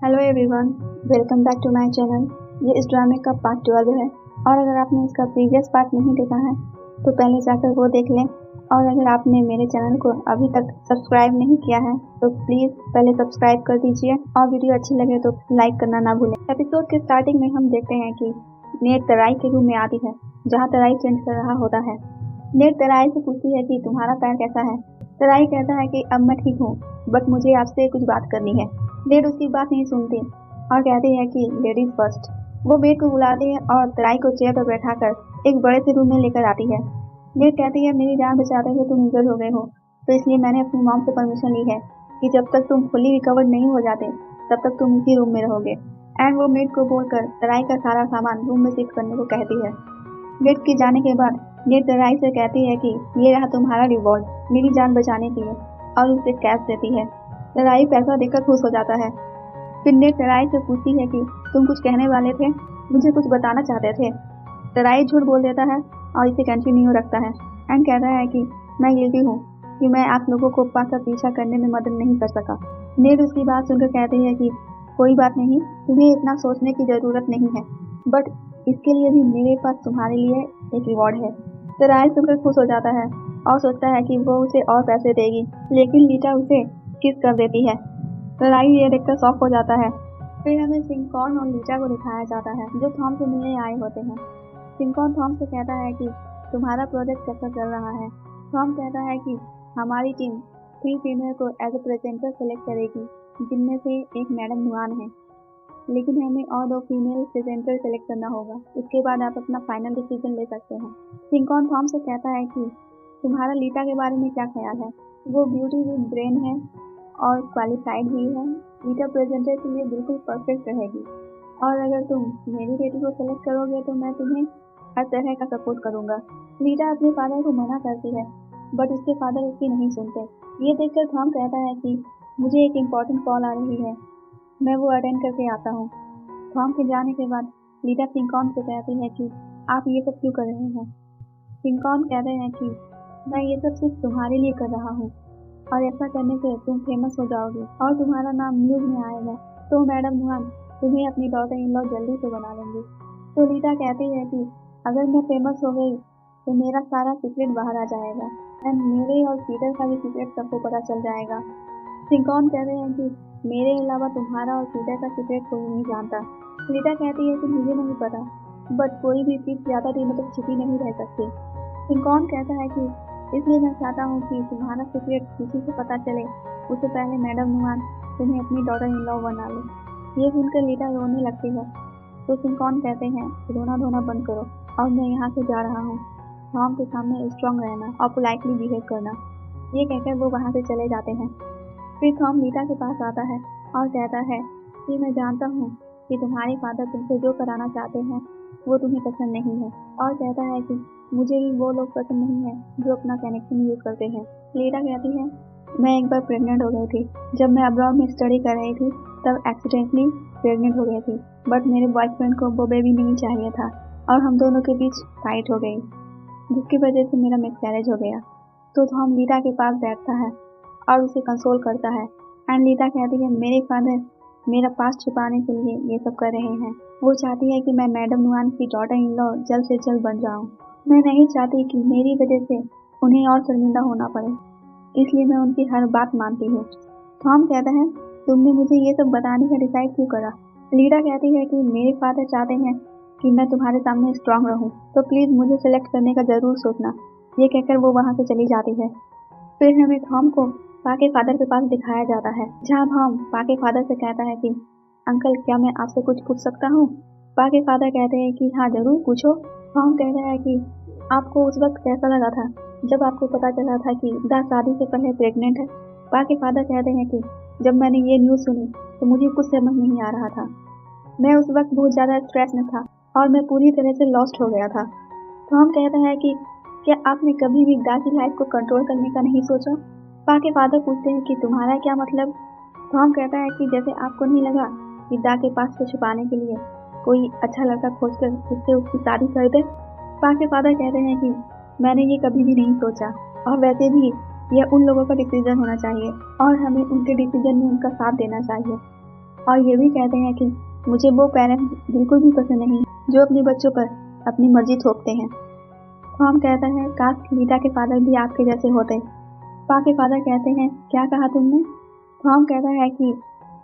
Hello everyone, welcome back to my channel. ये इस ड्रामे का पार्ट 12 है और अगर आपने इसका प्रीवियस पार्ट नहीं देखा है तो पहले जाकर वो देख लें। और अगर आपने मेरे चैनल को अभी तक सब्सक्राइब नहीं किया है तो प्लीज़ पहले सब्सक्राइब कर दीजिए और वीडियो अच्छी लगे तो लाइक करना ना भूलें। एपिसोड के स्टार्टिंग में हम देखते हैं कि नेट तराई के रूम में आती है जहाँ तराई चेंज कर रहा होता है। नेट तराई से पूछती है कि तुम्हारा पैर कैसा है। तराई कहता है कि अब मैं ठीक हूँ, बट मुझे आपसे कुछ बात करनी है। नेट उसकी बात नहीं सुनती और कहती है कि लेडीज फर्स्ट। वो बेड को बुलाती है और तराई को चेयर पर बैठाकर एक बड़े से रूम में लेकर आती है। नेट कहती है मेरी जान बचाते हुए तुम इंजर्ड हो गए हो, तो इसलिए मैंने अपनी मॉम से परमिशन ली है कि जब तक तुम फुली रिकवर्ड नहीं हो जाते तब तक तुम इसी रूम में रहोगे। एंड वो मेट को बोलकर तराई का सारा सामान रूम में शिफ्ट करने को कहती है। नेट के जाने के बाद नेट तराई से कहती है कि ये रहा तुम्हारा रिवॉर्ड मेरी जान बचाने के लिए, और उसे कैश देती है। तराई पैसा देकर खुश हो जाता है। फिर नेट तराई से पूछती है कि तुम कुछ कहने वाले थे, मुझे कुछ बताना चाहते थे। तराई झूठ बोल देता है और इसे कंटिन्यू रखता है एंड कहता है कि मैं गिल्टी हूँ कि मैं आप लोगों को पाकर पीछा करने में मदद नहीं कर सका। नेट उसकी बात सुनकर कहती है कि कोई बात नहीं, तुम्हें इतना सोचने की जरूरत नहीं है, बट इसके लिए भी मेरे पास तुम्हारे लिए एक रिवॉर्ड है। तराई सुनकर खुश हो जाता है और सोचता है कि वो उसे और पैसे देगी, लेकिन लीटा उसे किस कर देती है। तराई ये देखकर शॉक हो जाता है। फिर हमें सिंकॉन और लीटा को दिखाया जाता है जो थॉम से मिलने आए होते हैं। सिंकॉन थॉम से कहता है कि तुम्हारा प्रोजेक्ट कैसा चल रहा है। थॉम कहता है कि हमारी टीम 3 फीमेल को एज ए प्रेजेंटर सेलेक्ट करेगी, जिनमें से एक मैडम नुआन है, लेकिन हमें और 2 फीमेल प्रेजेंटर सेलेक्ट करना होगा। इसके बाद आप अपना फाइनल डिसीजन ले सकते हैं। सिंकॉन थॉम से कहता है कि तुम्हारा लीटा के बारे में क्या ख्याल है। वो ब्यूटी विद ब्रेन है और क्वालिफाइड भी है। लीटा प्रेजेंटर के लिए बिल्कुल परफेक्ट रहेगी, और अगर तुम मेरी बेटी को सेलेक्ट करोगे तो मैं तुम्हें हर तरह का सपोर्ट करूंगा। लीटा अपने फादर को मना करती है, बट उसके फादर उसकी नहीं सुनते। ये देखकर थॉम कहता है कि मुझे एक इम्पॉर्टेंट कॉल आ रही है, मैं वो अटेंड करके आता हूँ। थॉम के जाने के बाद लीटा सिंकॉन से कहती है कि आप ये सब क्यों कर रहे हैं। सिंकॉन कहते हैं कि मैं ये सब सिर्फ तुम्हारे लिए कर रहा हूँ, और ऐसा करने से तुम फेमस हो जाओगी और तुम्हारा नाम न्यूज में आएगा, तो मैडम नुआन तुम्हें अपनी डॉटर इन लॉ जल्दी से बना लेंगी। तो लीटा कहती है कि अगर मैं फेमस हो गई तो मेरा सारा सीक्रेट बाहर आ जाएगा एंड मेरे और पीटर का भी सीक्रेट सबको पता चल जाएगा। सिंकॉन कहते हैं कि मेरे अलावा तुम्हारा और पीटर का सीक्रेट कोई नहीं जानता। लीटा कहती है कि मुझे नहीं पता, बट कोई भी चीज़ ज़्यादा दिनों तक छिपी नहीं रह सकती। सिंकॉन कहता है कि इसलिए मैं चाहता हूँ कि तुम्हारा सीक्रेट किसी से पता चले उससे पहले मैडम नुआन तुम्हें अपनी डॉटर इन लॉ बना ले। ये सुनकर लीटा रोने लगती है, तो सिंकॉन कहते हैं रोना धोना बंद करो और मैं यहाँ से जा रहा हूँ। थॉम के सामने स्ट्रांग रहना और पोलाइटली बिहेव करना। ये कहकर वो वहाँ से चले जाते हैं। फिर थॉम लीटा के पास आता है और कहता है कि मैं जानता हूँ कि तुम्हारे फादर तुमसे जो कराना चाहते हैं वो तुम्हें पसंद नहीं है, और कहता है कि मुझे भी वो लोग पसंद नहीं है जो अपना कनेक्शन यूज करते हैं। लीटा कहती है मैं एक बार प्रेग्नेंट हो गई थी। जब मैं अब्रॉड में स्टडी कर रही थी तब एक्सीडेंटली प्रेग्नेंट हो गई थी, बट मेरे बॉयफ्रेंड को वो बेबी नहीं चाहिए था और हम दोनों के बीच फाइट हो गई, जिसकी वजह से मेरा मिसकैरेज हो गया। तो हम लीटा के पास बैठता है और उसे कंसोल करता है एंड लीटा कहती है मेरे फादर मेरा पास छुपाने के लिए ये सब कर रहे हैं। वो चाहती है कि मैं मैडम नुआन की डॉटर इन लॉ जल्द से जल्द बन जाऊं। मैं नहीं चाहती कि मेरी वजह से उन्हें और शर्मिंदा होना पड़े, इसलिए मैं उनकी हर बात मानती हूँ। थॉम कहता है तुमने मुझे ये सब बताने का डिसाइड क्यों करा। लीडा कहती है कि मेरे फादर चाहते हैं कि मैं तुम्हारे सामने स्ट्रांग रहूं, तो प्लीज़ मुझे सेलेक्ट करने का ज़रूर सोचना। ये कहकर वो वहाँ से चली जाती है। फिर हमें थॉम को पा के फादर के पास दिखाया जाता है, जहाँ थॉम पा के फादर से कहता है कि अंकल क्या मैं आपसे कुछ पूछ सकता हूँ। पा के फादर कहते हैं कि हाँ ज़रूर पूछो। थॉम कहता है कि आपको उस वक्त कैसा लगा था जब आपको पता चला था कि दा शादी से पहले प्रेग्नेंट है। पा के फादर कहते हैं कि जब मैंने ये न्यूज़ सुनी तो मुझे कुछ समझ नहीं आ रहा था। मैं उस वक्त बहुत ज़्यादा स्ट्रेस में था और मैं पूरी तरह से लॉस्ट हो गया था। थॉम कहता है कि क्या आपने कभी भी दा की लाइफ को कंट्रोल करने का नहीं सोचा। पा के फादर पूछते हैं कि तुम्हारा क्या मतलब। थॉम कहता है कि जैसे आपको नहीं लगा कि दा के पास को छुपाने के लिए कोई अच्छा लड़का खोजकर उससे उसकी शादी कर दे। पा के फादर कहते हैं कि मैंने ये कभी भी नहीं सोचा, और वैसे भी यह उन लोगों का डिसीजन होना चाहिए और हमें उनके डिसीजन में उनका साथ देना चाहिए। और ये भी कहते हैं कि मुझे वो पेरेंट्स बिल्कुल भी पसंद नहीं जो अपने बच्चों पर अपनी मर्जी थोपते हैं। थॉम कहता है काश रीटा के फादर भी आपके जैसे होते। पा के फादर कहते हैं क्या कहा तुमने? थॉम कहता है कि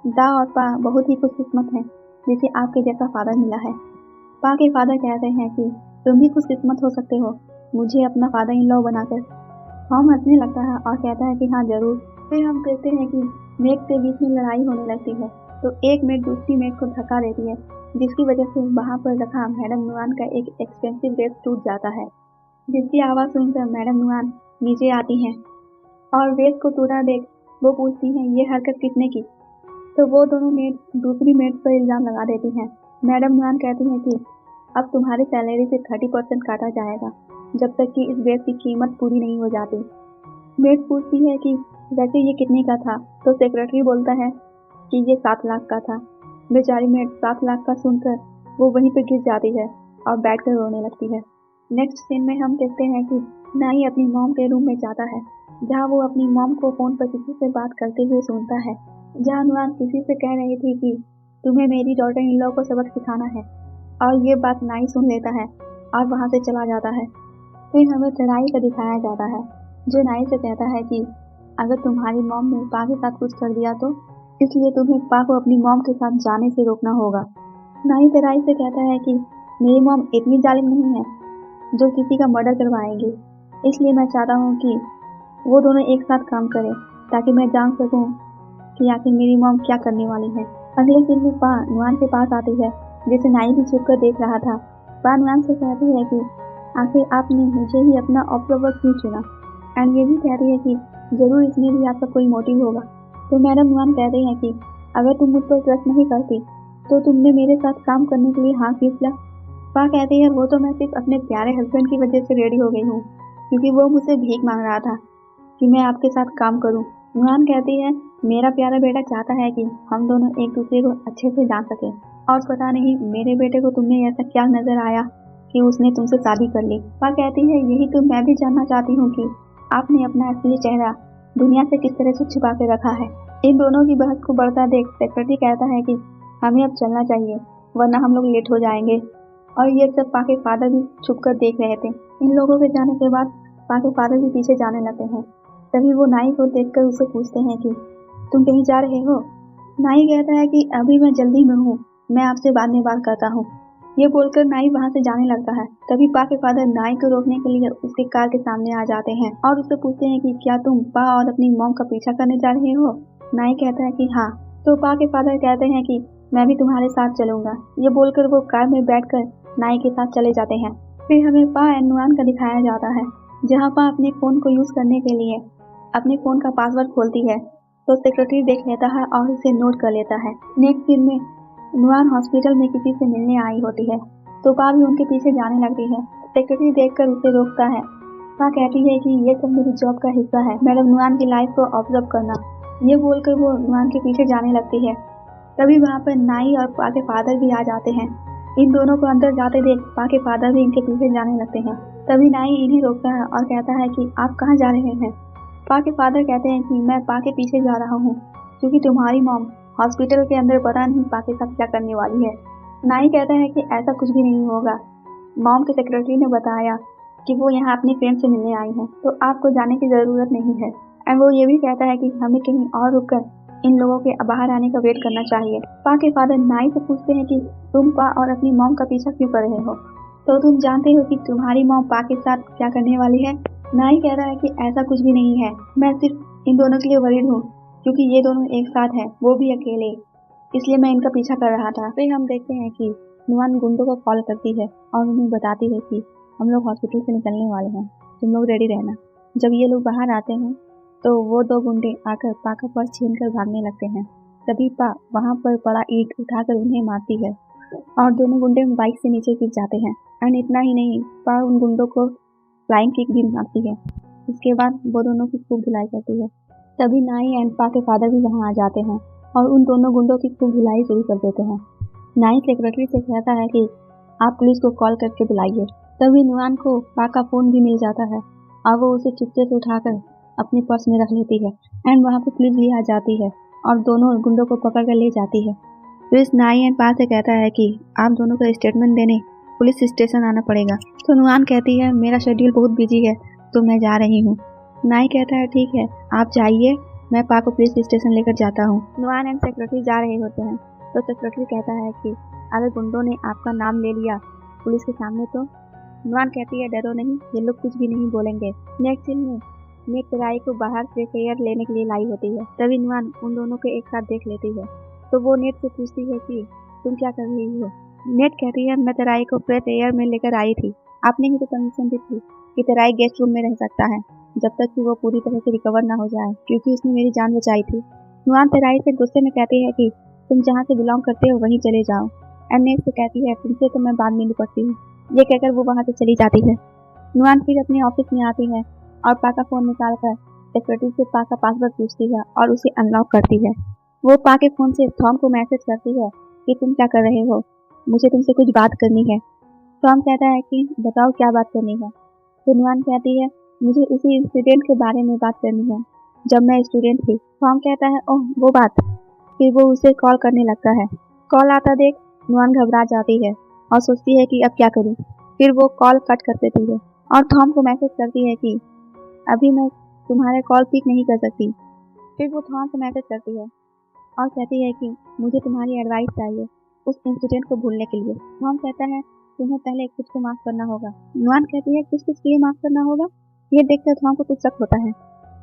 दा और पा बहुत ही खुशकिस्मत हैं जिसे आपके जैसा फादर मिला है। पा के फादर कहते हैं कि तुम भी खुशकिस्मत हो सकते हो मुझे अपना फादर इन लॉ बनाकर। थॉम हंसने लगता है और कहता है कि हाँ जरूर। फिर हम देखते हैं कि मेट के बीच में लड़ाई होने लगती है तो एक मेट दूसरी मेट को धक्का देती है जिसकी वजह से वहाँ पर रखा मैडम नुआन का एक एक्सपेंसिव वेस्ट टूट जाता है, जिसकी आवाज़ सुनकर मैडम नुआन नीचे आती हैं और वेस्ट को टूटा देख वो पूछती हैं ये हरकत किसने की। तो वो दोनों मेट दूसरी मेट पर इल्ज़ाम लगा देती हैं। मैडम नुआन कहती हैं कि अब तुम्हारी सैलरी से 30% काटा जाएगा जब तक कि इस वेस्ट की कीमत पूरी नहीं हो जाती। मेट पूछती है कि वैसे ये कितने का था तो सेक्रेटरी बोलता है कि ये 7 लाख का था। बेचारी मेट 7 लाख का सुनकर वो वहीं पर गिर जाती है और बैठकर रोने लगती है। नेक्स्ट सीन में हम देखते हैं कि नाई अपनी मॉम के रूम में जाता है जहाँ वो अपनी मॉम को फ़ोन पर किसी से बात करते हुए सुनता है, जहाँ नुआन किसी से कह रही थी कि तुम्हें मेरी डॉटर इन लॉ को सबक सिखाना है, और ये बात नाई सुन लेता है और वहाँ से चला जाता है। फिर हमें चढ़ाई का दिखाया जाता है जो नाई से कहता है कि अगर तुम्हारी मॉम ने पा के साथ कुछ कर दिया तो इसलिए तुम्हें पा को अपनी मॉम के साथ जाने से रोकना होगा। नाई चढ़ाई से कहता है कि मेरी मॉम इतनी जालिम नहीं है जो किसी का मर्डर करवाएंगी, इसलिए मैं चाहता हूँ कि वो दोनों एक साथ काम करें ताकि मैं जान सकूं कि आखिर मेरी मॉम क्या करने वाली है। अगले दिन में पा नुआन के पास आती है जिसे नाई भी छुप कर देख रहा था। पा नुआन से कहती है कि आखिर आपने मुझे ही अपना ऑब्जर्वर क्यों चुना, एंड ये भी कहती है कि जरूर इसमें भी आपका कोई मोटिव होगा। तो मैडम नुआन कहते हैं कि अगर तुम मुझ पर ट्रस्ट नहीं करती तो तुमने मेरे साथ काम करने के लिए हाँ क्यों किया। पा कहती है वो तो मैं सिर्फ अपने प्यारे हस्बैंड की वजह से रेडी हो गई हूँ क्योंकि वो मुझसे भीख मांग रहा था कि मैं आपके साथ काम करूं। नुआन कहती है मेरा प्यारा बेटा चाहता है कि हम दोनों एक दूसरे को अच्छे से जान सकें, और पता नहीं मेरे बेटे को तुमने ऐसा क्या नजर आया कि उसने तुमसे शादी कर ली। पा कहती है यही तो मैं भी जानना चाहती हूँ कि आपने अपना असली चेहरा दुनिया से किस तरह से छुपा के रखा है। इन दोनों की बहस को बढ़ता देख सेक्रेटरी कहता है कि हमें अब चलना चाहिए वरना हम लोग लेट हो जाएंगे, और ये सब पा के फादर भी छुप कर देख रहे थे। इन लोगों के जाने के बाद पा के फादर भी पीछे जाने लगते हैं। तभी वो नाई को देखकर उसे पूछते हैं कि तुम कहीं जा रहे हो। नाई कहता है कि अभी मैं जल्दी में हूँ, मैं आपसे बाद में बात करता हूँ। ये बोलकर नाई वहाँ से जाने लगता है। तभी पा के फादर नाई को रोकने के लिए उसके कार के सामने आ जाते हैं और उससे पूछते हैं कि क्या तुम पा और अपनी मॉम का पीछा करने जा रहे हो। नाई कहता है कि हाँ। तो पा के फादर कहते हैं कि मैं भी तुम्हारे साथ चलूंगा। ये बोलकर वो कार में बैठकर नाई के साथ चले जाते हैं। फिर हमें पा एंड नुआन का दिखाया जाता है जहाँ पा अपने फोन को यूज करने के लिए अपने फोन का पासवर्ड खोलती है तो सेक्रेटरी देख लेता है और उसे नोट कर लेता है। नेक्स्ट दिन में नुआन हॉस्पिटल में किसी से मिलने आई होती है तो पा भी उनके पीछे जाने लगती है। सेक्रेटरी देखकर उसे रोकता है। पा कहती है कि ये सब मेरी जॉब का हिस्सा है, मैडम नुआन की लाइफ को ऑब्जर्व करना। ये बोलकर वो नुआन के पीछे जाने लगती है। तभी वहाँ पर नाई और पा के फादर भी आ जाते हैं। इन दोनों को अंदर जाते देख पा के फादर भी इनके पीछे जाने लगते हैं। तभी नाई इन्हें रोकता है और कहता है कि आप कहाँ जा रहे हैं। पा के फादर कहते हैं कि मैं पा के पीछे जा रहा हूँ क्योंकि तुम्हारी मॉम हॉस्पिटल के अंदर पता नहीं पा के साथ क्या करने वाली है। नाई कहता है कि ऐसा कुछ भी नहीं होगा, मॉम के सेक्रेटरी ने बताया कि वो यहाँ अपने फ्रेंड से मिलने आई हैं तो आपको जाने की ज़रूरत नहीं है। एंड वो ये भी कहता है कि हमें कहीं और रुककर इन लोगों के बाहर आने का वेट करना चाहिए। पा के फादर नाई से पूछते हैं कि तुम पा और अपनी मॉम का पीछा क्यों कर रहे हो, तो तुम जानते हो कि तुम्हारी मॉम पा के साथ क्या करने वाली है। नाई कह रहा है कि ऐसा कुछ भी नहीं है, मैं सिर्फ इन दोनों के लिए वरीड हूँ क्योंकि ये दोनों एक साथ हैं, वो भी अकेले, इसलिए मैं इनका पीछा कर रहा था। फिर हम देखते हैं कि नुआन गुंडों को कॉल करती है और उन्हें बताती है कि हम लोग हॉस्पिटल से निकलने वाले हैं, तुम लोग रेडी रहना। जब ये लोग बाहर आते हैं तो वो दो गुंडे आकर पा का पर्स छीन कर भागने लगते हैं। तभी पा वहाँ पर पड़ा ईंट उठाकर उन्हें मारती है और दोनों गुंडे बाइक से नीचे गिर जाते हैं। एंड इतना ही नहीं, पा उन गुंडों को फ्लाइंग किक भी मारती है। इसके बाद वो दोनों की खूब धुलाई करती है। तभी नाई एंड पा के फादर भी वहाँ आ जाते हैं और उन दोनों गुंडों की खूब धुलाई शुरू कर देते हैं। नाई सेक्रेटरी से कहता है कि आप पुलिस को कॉल करके बुलाइए। तभी नुआन को पा का फोन भी मिल जाता है और वो उसे चुपके से उठाकर अपने पर्स में रख लेती है। एंड वहाँ पे पुलिस भी आ जाती है और दोनों गुंडों को पकड़ कर ले जाती है। फिर इस नाई एंड पा से कहता है कि आप दोनों का स्टेटमेंट देने पुलिस स्टेशन आना पड़ेगा। तो नुआन कहती है मेरा शेड्यूल बहुत बिजी है तो मैं जा रही हूँ। नाई कहता है ठीक है आप जाइए, मैं पा को पुलिस स्टेशन लेकर जाता हूँ। नुआन एंड सेक्रेटरी जा रहे होते हैं तो सेक्रेटरी कहता है कि अगर गुंडों ने आपका नाम ले लिया पुलिस के सामने तो। नुआन कहती है डरो नहीं, ये लोग कुछ भी नहीं बोलेंगे। नेक्स्ट सीन में नेट तेराई को बाहर फ्रेश एयर लेने के लिए लाई होती है। तभी नुआन उन दोनों को एक साथ देख लेती है तो वो नेट से पूछती है कि तुम क्या कर रही हो। नेट कहती है मैं तेराई को फ्रेश एयर में लेकर आई थी, आपने ही तो परमिशन दी थी कि तेराई गेस्ट रूम में रह सकता है जब तक कि वो पूरी तरह से रिकवर ना हो जाए, क्योंकि उसने मेरी जान बचाई थी। नुआन तेराई से गुस्से में कहती है कि तुम जहाँ से बिलोंग करते हो वहीं चले जाओ। एंड नेट से कहती है तुमसे तो मैं बाद में निपटती हूँ। ये कहकर वो वहाँ से चली जाती है। नुआन फिर अपने ऑफिस में आती है और पा का फोन निकाल कर सेक्रेटरी से पा का पासवर्ड पूछती है और उसे अनलॉक करती है। वो पा के फोन से थॉम को मैसेज करती है कि तुम क्या कर रहे हो, मुझे तुमसे कुछ बात करनी है। टॉम कहता है कि बताओ क्या बात करनी है। तो नुआन कहती है मुझे उसी इंसिडेंट के बारे में बात करनी है जब मैं स्टूडेंट थी। टॉम कहता है ओह वो बात। फिर वो उसे कॉल करने लगता है। कॉल आता देख नुआन घबरा जाती है और सोचती है कि अब क्या करूं। फिर वो कॉल कट कर देती है और थॉम को मैसेज करती है कि अभी मैं तुम्हारे कॉल पिक नहीं कर सकती। फिर वो थॉम को मैसेज करती है और कहती है कि मुझे तुम्हारी एडवाइस चाहिए उस इंसिडेंट को भूलने के लिए। थॉम कहता है तुम्हें पहले खुद को माफ करना होगा। नुआन कहती है किस के लिए माफ करना होगा। ये देखकर थॉम को कुछ शक होता है।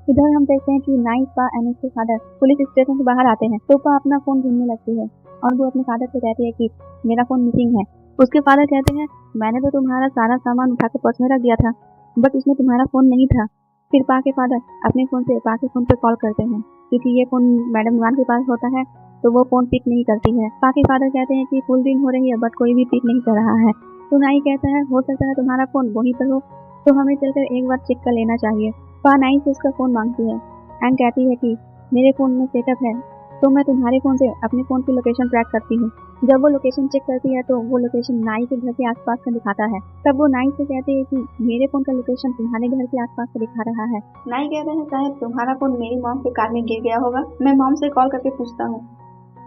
इधर हम देखते हैं कि नाई पा एंड उसके फादर पुलिस स्टेशन से बाहर आते हैं तो पा अपना फोन ढूंढने लगती है और वो अपने फादर से कहती है कि मेरा फोन मिसिंग है। उसके फादर कहते हैं मैंने तो तुम्हारा सारा सामान उठा के पर्स में रख दिया था बट उसमें तुम्हारा फोन नहीं था। फिर पा के फादर अपने फोन से पा के फोन पे कॉल करते हैं क्योंकि ये फोन मैडम नुआन के पास होता है तो वो फोन पिक नहीं करती है। पा के फादर कहते हैं कि फुल रिंग हो रही है बट कोई भी पिक नहीं कर रहा है। तो नाई कहता है हो सकता है तुम्हारा फोन वहीं पर हो तो हमें चलकर एक बार चेक कर लेना चाहिए। पा नाई से उसका फोन मांगती है एंड कहती है कि मेरे फोन में सेटअप है तो मैं तुम्हारे फोन से अपने फोन की लोकेशन ट्रैक करती हूँ। जब वो लोकेशन चेक करती है तो वो लोकेशन नाई के घर के आसपास का दिखाता है। तब वो नाई से कहती है कि मेरे फोन का लोकेशन तुम्हारे घर के आसपास का दिखा रहा है। नाई कहता है शायद तुम्हारा फोन मेरी मॉम के कार में गिर गया होगा, मैं मॉम से कॉल करके पूछता हूँ।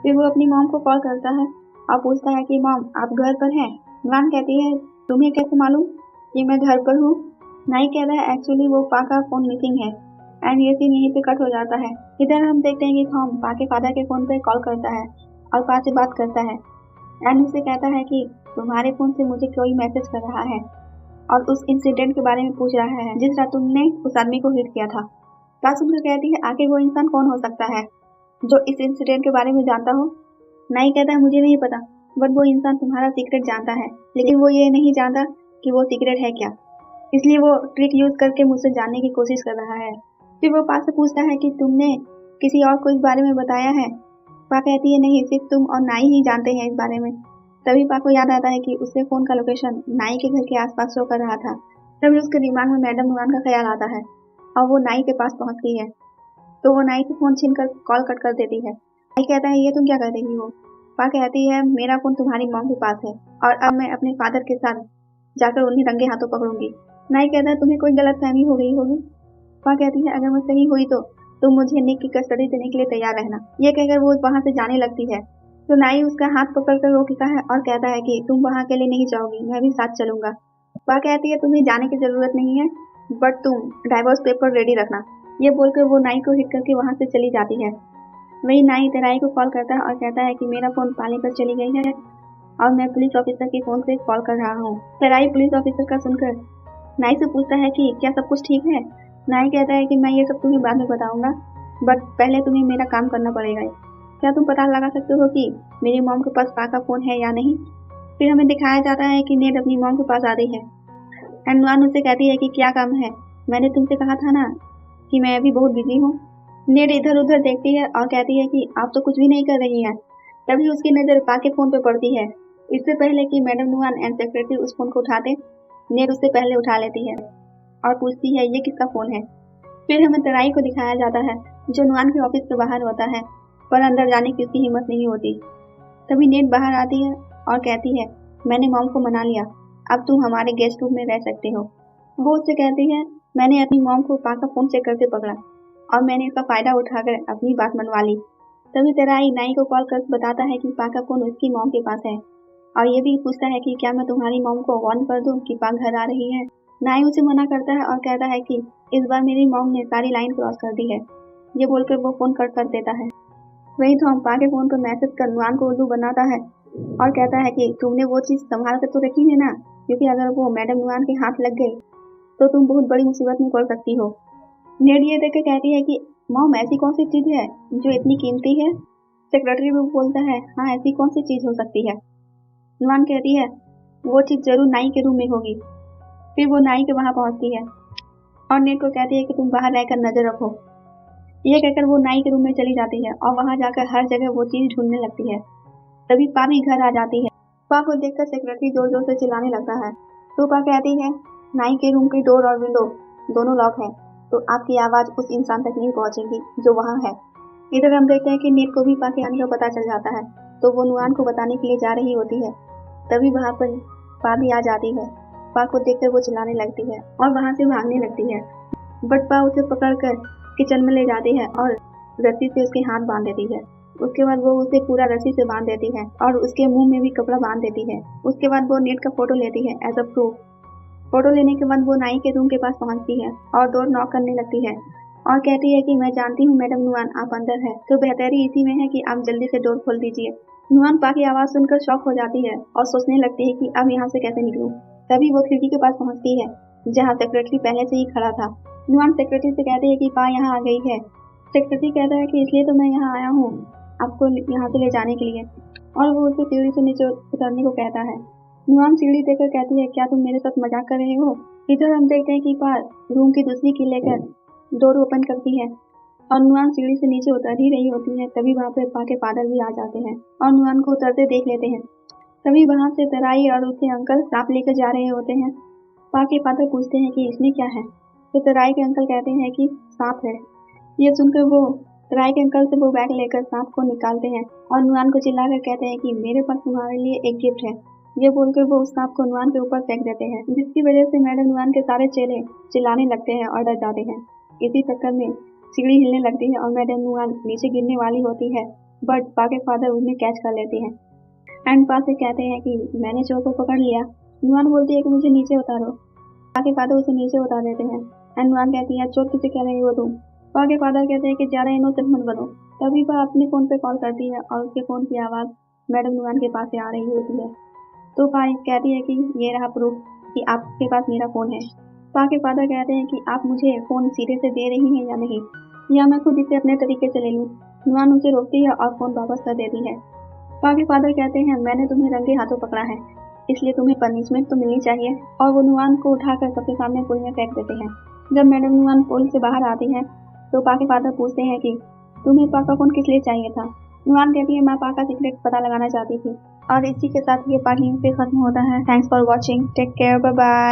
फिर वो अपनी मॉम को कॉल करता है और पूछता है कि मॉम आप घर पर हैं। नुआन कहती है तुम्हें कैसे मालूम कि मैं घर पर हूँ। नाई कहता है एक्चुअली वो पा का फोन मिसिंग है एंड ये सीन यहीं पे कट हो जाता है। इधर हम देखते हैं कि थॉम पा के फादर के फोन पे कॉल करता है और पा से बात करता है एंड उसे कहता है कि तुम्हारे फोन से मुझे कोई मैसेज कर रहा है और उस इंसिडेंट के बारे में पूछ रहा है जिस रात तुमने उस आदमी को हिट किया था। पा सुनकर कहती है आखिर वो इंसान कौन हो सकता है जो इस इंसिडेंट के बारे में जानता हो। नाई कहता है मुझे नहीं पता बट वो इंसान तुम्हारा सीक्रेट जानता है लेकिन वो ये नहीं जानता कि वो सीक्रेट है क्या, इसलिए वो ट्रिक यूज करके मुझसे जानने की कोशिश कर रहा है। फिर वो पा से पूछता है कि तुमने किसी और को इस बारे में बताया है। पा कहती है नहीं, सिर्फ तुम और नाई ही जानते हैं इस बारे में। तभी पा को याद आता है कि उसके फोन का लोकेशन नाई के घर के आसपास शो कर रहा था। तभी उसके दिमाग में मैडम नुआन का ख्याल आता है और वो नाई के पास पहुंच गई है तो वो नाई से फोन छीन कर कॉल कट कर देती है। नाई कहता है ये तुम क्या कर रही हो। पा कहती है मेरा फोन तुम्हारी मॉम के पास है और अब मैं अपने फादर के साथ जाकर उन्हें रंगे हाथों पकड़ूंगी। नाई कहता है तुम्हें कोई गलतफहमी हो गई होगी। पा कहती है अगर मैं सही हुई तो तुम मुझे निक की कस्टडी देने के लिए तैयार रहना। ये कहकर वो वहाँ से जाने लगती है तो नाई उसका हाथ पकड़कर रोकता है और कहता है कि तुम वहाँ अकेले नहीं जाओगी, मैं भी साथ चलूंगा। पा कहती है तुम्हें जाने की जरूरत नहीं है बट तुम डाइवोर्स पेपर रेडी रखना। ये बोलकर वो नाई को हिट करके वहाँ से चली जाती है। वही नाई तेराई को कॉल करता है और कहता है कि मेरा फोन पाले पर चली गई है और मैं पुलिस ऑफिसर के फोन से कॉल कर रहा हूँ। तेराई पुलिस ऑफिसर का सुनकर नाई से पूछता है कि क्या सब कुछ ठीक है। नाई कहता है कि मैं ये सब तुम्हें बाद में बताऊंगा बट पहले तुम्हें मेरा काम करना पड़ेगा। क्या तुम पता लगा सकते हो कि मेरी मॉम के पास पा का फोन है या नहीं। फिर हमें दिखाया जाता है कि नेट अपनी मॉम के पास आ रही है एंड नुआन उससे कहती है कि क्या काम है, मैंने तुमसे कहा था ना कि मैं अभी बहुत बिजी हूँ। नेट इधर उधर देखती है और कहती है कि आप तो कुछ भी नहीं कर रही हैं। तभी उसकी नज़र पा के फोन पे पड़ती है। इससे पहले कि मैडम नुआन एंड सेक्रेटरी उस फोन को उठाते नेट उससे पहले उठा लेती है और पूछती है ये किसका फोन है। फिर हमें तेराई को दिखाया जाता है जो नुआन के ऑफिस के बाहर होता है पर अंदर जाने की उसकी हिम्मत नहीं होती। तभी नेट बाहर आती है और कहती है मैंने मॉम को मना लिया, अब तुम हमारे गेस्ट रूम में रह सकते हो। वो उससे कहती है मैंने अपनी मॉम को पा का फोन चेक करके पकड़ा और मैंने इसका फायदा उठाकर अपनी बात मनवा ली। तभी तेराई नाई को कॉल कर बताता है कि पा का फोन उसकी मॉम के पास है और ये भी पूछता है कि क्या मैं तुम्हारी मॉम को वार्न कर दूं कि पा घर आ रही है। नाई उसे मना करता है और कहता है कि इस बार मेरी मॉम ने सारी लाइन क्रॉस कर दी है। ये बोलकर वो फोन कट कर देता है। वही तो हम पा के फोन पर मैसेज कर नुआन को उल्लू बनाता है और कहता है कि तुमने वो चीज संभाल कर तो रखी है ना, क्योंकि अगर वो मैडम नुआन के हाथ लग गई तो तुम बहुत बड़ी मुसीबत में पड़ सकती हो। नेड ये देख के कहती है कि मॉम ऐसी कौन सी चीज है जो इतनी कीमती है। सेक्रेटरी भी बोलता है हाँ ऐसी कौन सी चीज हो सकती है। नुआन कहती है वो चीज जरूर नाई के रूम में होगी। फिर वो नाई के वहां पहुंचती है और नेड को कहती है कि तुम बाहर रहकर नजर रखो। ये कहकर वो नाई के रूम में चली जाती है और वहां जाकर हर जगह वो चीज ढूंढने लगती है। तभी पा भी घर आ जाती है। पा को देखकर सेक्रेटरी जोर जोर से चिल्लाने लगता है। तो पा कहती है नाई के रूम की डोर और विंडो दोनों लॉक है, तो आपकी आवाज उस इंसान तक नहीं पहुंचेगी जो वहां है। इधर हम देखते हैं कि नेट को भी पा के आने का पता चल जाता है, तो वो नुआन को बताने के लिए जा रही होती है। तभी वहां पर पा भी आ जाती है। पा को देखकर वो चिल्लाने लगती है और वहां से भागने लगती है, बट पा उसे पकड़कर किचन में ले जाती है और रस्सी से उसके हाथ बांध देती है। उसके बाद वो उसे पूरा रस्सी से बांध देती है और उसके मुंह में भी कपड़ा बांध देती है। उसके बाद वो नेट का फोटो लेती है एज अ प्रूफ। फोटो लेने के बाद वो नाई के रूम के पास पहुंचती है और डोर नॉक करने लगती है और कहती है कि मैं जानती हूँ मैडम नुआन आप अंदर है, तो बेहतरी इसी में है कि आप जल्दी से डोर खोल दीजिए। नुआन पा की आवाज सुनकर शॉक हो जाती है और सोचने लगती है कि अब यहाँ से कैसे निकलूं। तभी वो खिड़की के पास पहुंचती है जहाँ सेक्रेटरी पहले से ही खड़ा था। नुआन सेक्रेटरी से कहती है कि पा यहाँ आ गई है। सेक्रेटरी कहता है कि इसलिए तो मैं यहाँ आया हूँ आपको यहाँ से ले जाने के लिए, और वो उसे सीढ़ी से नीचे उतरने को कहता है। नुआन सीढ़ी देकर कहती है क्या तुम मेरे साथ मजाक कर रहे हो। इधर हम देखते हैं कि पा रूम की दूसरी की लेकर डोर ओपन करती है और नुआन सीढ़ी से नीचे उतर ही रही होती है। तभी वहाँ पे पा के फादर भी आ जाते हैं और नुआन को उतरते देख लेते हैं। तभी वहाँ से तराई और उसके अंकल सांप लेकर जा रहे होते हैं। पा के फादर पूछते हैं कि इसमें क्या है, तो तराई के अंकल कहते हैं कि सांप है। ये सुनकर वो तराई के अंकल से वो बैग लेकर सांप को निकालते हैं और नुआन को चिल्लाकर कहते हैं कि मेरे पास तुम्हारे लिए एक गिफ्ट है। ये बोलकर वो उस सांप को नुआन के ऊपर फेंक देते हैं, जिसकी वजह से मैडम नुआन के सारे चेले चिल्लाने लगते हैं और डर जाते हैं। इसी चक्कर में सीढ़ी हिलने लगती है और मैडम नुआन नीचे गिरने वाली होती है, बट पा के फादर उन्हें कैच कर लेते हैं एंड पा से कहते हैं कि मैंने चोर को पकड़ लिया। नुआन बोलती है कि मुझे नीचे उतारो। पा के फादर उसे नीचे उतार देते हैं एंड नुआन कहती है चोर किसे कह रही हो तुम। पा के फादर कहते हैं कि ज्यादा इनोसेंट मत बनो। तभी वह अपने फोन पे कॉल करती है और उसके फोन की आवाज मैडम नुआन के पास से आ रही होती है। तो पा कहती है कि ये रहा प्रूफ कि आपके पास मेरा फोन है। पा के फादर कहते हैं कि आप मुझे फोन सीधे से दे रही हैं या नहीं, या मैं खुद इसे अपने तरीके से ले लूं। नुआन उसे रोकती है और फोन वापस कर देती है। पा के फादर कहते हैं मैंने तुम्हें रंगे हाथों पकड़ा है, इसलिए तुम्हें पनिशमेंट तो मिलनी चाहिए, और वो नुआन को उठाकर सबके सामने पुल में फेंक देते हैं। जब मैडम नुआन पुल से बाहर आती है तो पा के फादर पूछते हैं कि तुम्हें पा का फोन किस लिए चाहिए था। नुआन कहती है मैं पा का सीक्रेट पता लगाना चाहती थी। और इसी के साथ ये पार्ट यहीं पे खत्म होता है। Thanks for watching, take care, bye bye.